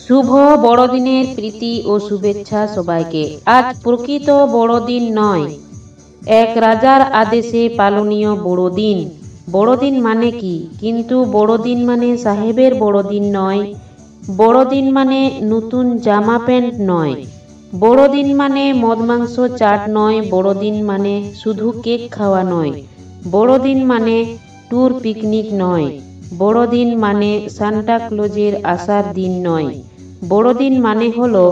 শুভ বড়দিনের প্রীতি ও শুভেচ্ছা সবাইকে। আজ প্রকৃত বড়দিন নয়, এক রাজার আদেশে পালনীয় বড়দিন। বড়দিন মানে কি? কিন্তু বড়দিন মানে সাহেবের বড়দিন নয়। বড়দিন মানে নতুন জামা প্যান্ট নয়। বড়দিন মানে মদ মাংস চাট নয়। বড়দিন মানে শুধু কেক খাওয়া নয়। বড়দিন মানে ট্যুর পিকনিক নয়। বড়দিন মানে সান্টা ক্লজের আসার দিন নয়। বড়দিন মানে হলো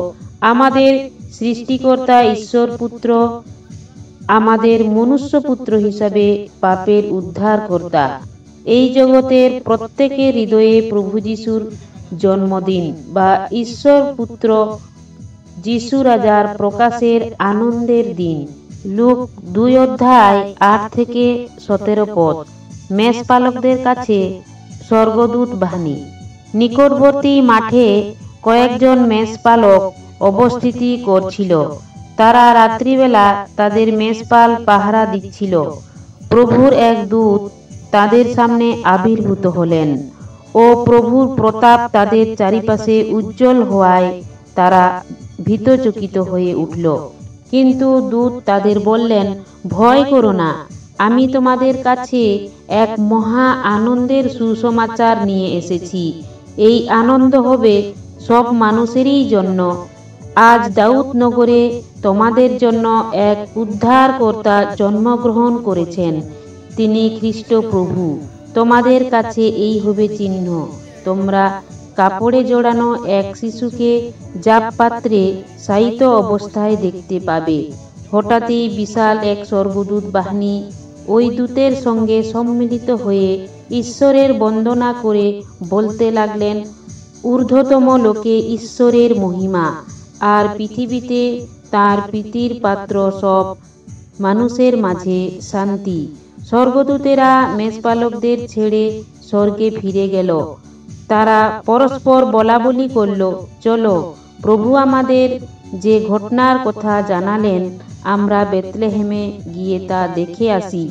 আমাদের সৃষ্টিকর্তা ঈশ্বর পুত্র, আমাদের মনুষ্যপুত্র হিসাবে পাপের উদ্ধারকর্তা। এই জগতের প্রত্যেকের হৃদয়ে প্রভু যিশুর জন্মদিন বা ঈশ্বর পুত্র যিশু রাজার প্রকাশের আনন্দের দিন। লূক 2:8-17 মেষপালকদের কাছে স্বর্গদূত বাহিনী। নিকটবর্তী মাঠে কয়েকজন মেষপালক অবস্থিতি করছিল। তারা রাত্রিবেলা তাদের মেষপাল পাহারা দিচ্ছিল। প্রভুর এক দূত তাদের সামনে আবির্ভূত হলেন ও প্রভুর প্রতাপ তাদের চারিপাশে উজ্জ্বল হওয়ায় তারা ভীতচকিত হয়ে উঠল। কিন্তু দূত তাদের বললেন, ভয় করো না, আমি তোমাদের কাছে এক মহা আনন্দের সুসমাচার নিয়ে এসেছি। এই আনন্দ হবে সব মানুষেরই জন্য। আজ দাউদ নগরে তোমাদের জন্য এক উদ্ধারকর্তা জন্মগ্রহণ করেছেন। তিনি খ্রিস্ট প্রভু। তোমাদের কাছে এই হবে চিহ্ন, তোমরা কাপড়ে জড়ানো এক শিশুকে জাপ পাত্রে শায়িত অবস্থায় দেখতে পাবে। হঠাৎই বিশাল এক স্বর্গদূত বাহিনী ওই দূতের সঙ্গে সম্মিলিত হয়ে ঈশ্বরের বন্দনা করে বলতে লাগলেন, ঊর্ধ্বতম লোকে ঈশ্বরের মহিমা, আর পৃথিবীতে তার প্রীতির পাত্র সব মানুষের মাঝে শান্তি। স্বর্গদূতেরা মেষপালকদের ছেড়ে স্বর্গে ফিরে গেল। তারা পরস্পর বলাবলি করল, চলো প্রভু আমাদের যে ঘটনার কথা জানালেন, আমরা বেথলেহেমে গিয়ে তা দেখে আসি।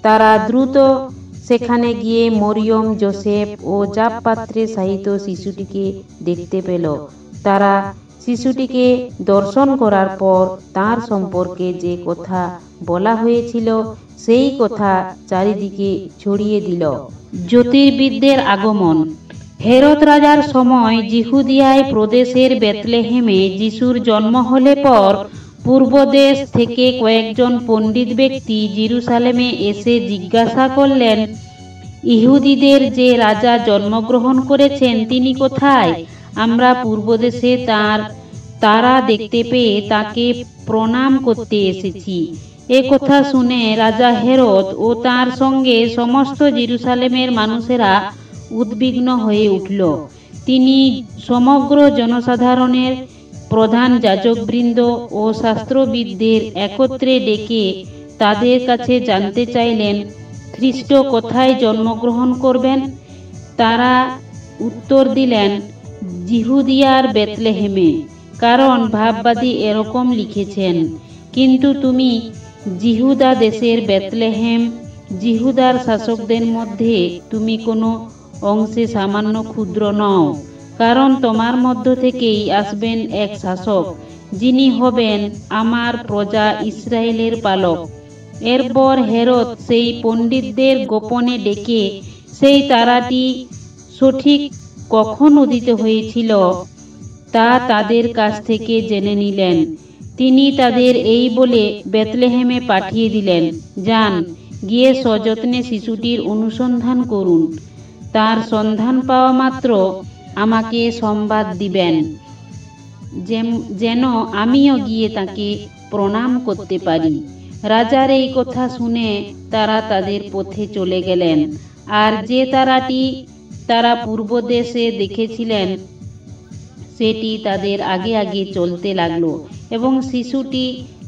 তারা দ্রুত সেখানে গিয়ে মরিয়ম, যোসেফ ও জাপ পাত্রে শায়িত শিশুটিকে দেখতে পেল। তারা শিশুটিকে দর্শন করার পর তার সম্পর্কে যে কথা বলা হয়েছিল সেই কথা চারিদিকে ছড়িয়ে দিল। জ্যোতির্বিদদের আগমন। হেরোদ রাজার সময় যিহুদিয়ায় প্রদেশের বেথলেহেমে যিশুর জন্ম হলে পর পূর্বদেশ থেকে কয়েকজন পণ্ডিত ব্যক্তি জেরুসালেমে এসে জিজ্ঞাসা করলেন, ইহুদিদের যে রাজা জন্মগ্রহণ করেছেন তিনি কোথায়? আমরা পূর্বদেশে তারা দেখতে পেয়ে তাকে প্রণাম করতে এসেছি। এ কথা শুনে রাজা হেরোদ ও তার সঙ্গে সমস্ত জেরুসালেমের মানুষেরা উদ্বিগ্ন হয়ে উঠল। তিনি সমগ্র জনসাধারণের প্রধান যাজকবৃন্দ ও শাস্ত্রবিদদের একত্রে ডেকে তাদের কাছে জানতে চাইলেন, খ্রিস্ট কোথায় জন্মগ্রহণ করবেন? তারা উত্তর দিলেন, যিহুদিয়ার বেথলেহেমে, কারণ ভাববাদী এরকম লিখেছেন, কিন্তু তুমি যিহুদা দেশের বেথলেহেম, যিহুদার শাসকদের মধ্যে তুমি কোনো অংশে সামান্য ক্ষুদ্র নও, কারণ তোমার মধ্য থেকেই আসবেন এক শাসক, যিনি হবেন আমার প্রজা ইসরায়েলের পালক। এরপর হেরোদ সেই পণ্ডিতদের গোপনে ডেকে সেই তারাটি সঠিক কখন উদিত হয়েছিল তা তাদের কাছ থেকে জেনে নিলেন। তিনি তাদের এই বলে বেথলেহেমে পাঠিয়ে দিলেন, যান, গিয়ে সযত্নে শিশুটির অনুসন্ধান করুন। তার সন্ধান পাওয়া মাত্র আমাকে সংবাদ দিবেন, যেন আমিও গিয়ে তাকে প্রণাম করতে পারি। রাজার এই কথা শুনে তারা তাদের পথে চলে গেলেন। আর যে তারাটি তারা পূর্বদেশে দেখেছিলেন সেটি তাদের আগে আগে চলতে লাগলো এবং শিশুটি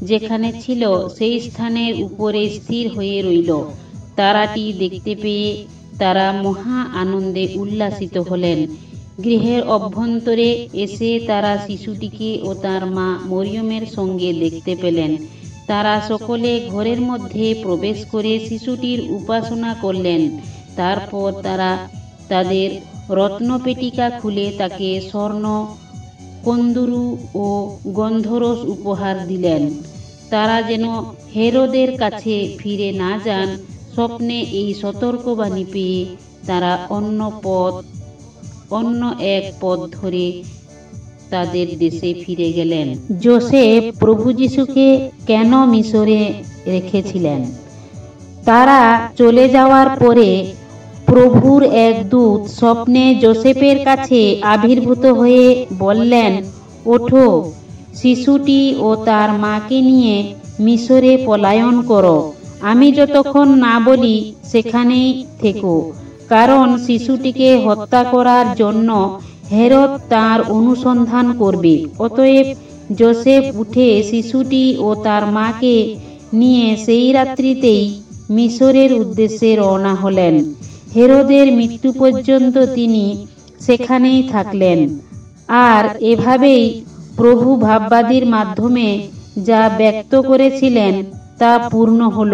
যেখানে ছিল সেই স্থানের উপরে স্থির হয়ে রইল। তারাটি দেখতে পেয়ে তারা মহা আনন্দে উল্লাসিত হলেন। গৃহের অভ্যন্তরে এসে তারা শিশুটিকে ও তার মা মরিয়মের সঙ্গে দেখতে পেলেন। তারা সকলে ঘরের মধ্যে প্রবেশ করে শিশুটির উপাসনা করলেন। তারপর তারা তাদের রত্নপেটিকা খুলে তাকে স্বর্ণ, কন্দুরু ও গন্ধরস উপহার দিলেন। তারা যেন হেরোদের কাছে ফিরে না যান, স্বপ্নে এই সতর্কবাণী পেয়ে তারা অন্য এক পথ ধরে তাদের দেশে ফিরে গেলেন। যোসেফ প্রভু যিশুকে কেন মিশরে রেখেছিলেন? তারা চলে যাওয়ার পরে প্রভুর এক দূত স্বপ্নে যোসেফের কাছে আবির্ভূত হয়ে বললেন, ওঠো, শিশুটি ও তার মাকে নিয়ে মিশরে পলায়ন করো। আমি যতক্ষণ না বলি সেখানেই থেকো, কারণ শিশুটিকে হত্যা করার জন্য হেরোদ তার অনুসন্ধান করবে। অতএব যোসেফ উঠে শিশুটি ও তার মাকে নিয়ে সেই রাত্রিতেই মিশরের উদ্দেশ্যে রওনা হলেন। হেরোদের মৃত্যু পর্যন্ত তিনি সেখানেই থাকলেন। আর এভাবেই প্রভু ভাববাদীর মাধ্যমে যা ব্যক্ত করেছিলেন তা পূর্ণ হল।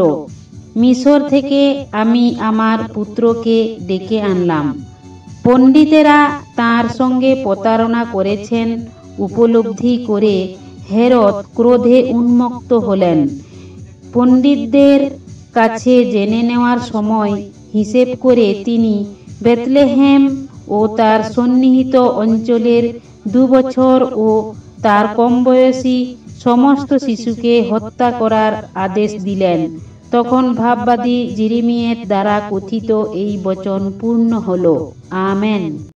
মিশর থেকে আমি আমার পুত্রকে ডেকে আনলাম। পণ্ডিতেরা তার সঙ্গে প্রতারণা করেছেন উপলব্ধি করে হেরোদ ক্রোধে উন্মত্ত হলেন। পণ্ডিতদের কাছে জেনে নেওয়ার সময় হিসেব করে তিনি বেথলেহেম ও তার সন্নিহিত অঞ্চলের 2 বছর ও তার কম বয়সী সমস্ত শিশুকে হত্যা করার আদেশ দিলেন। তখন ভাববাদী যিরমিয়ের দ্বারা কথিত এই বচন পূর্ণ হল। আমেন।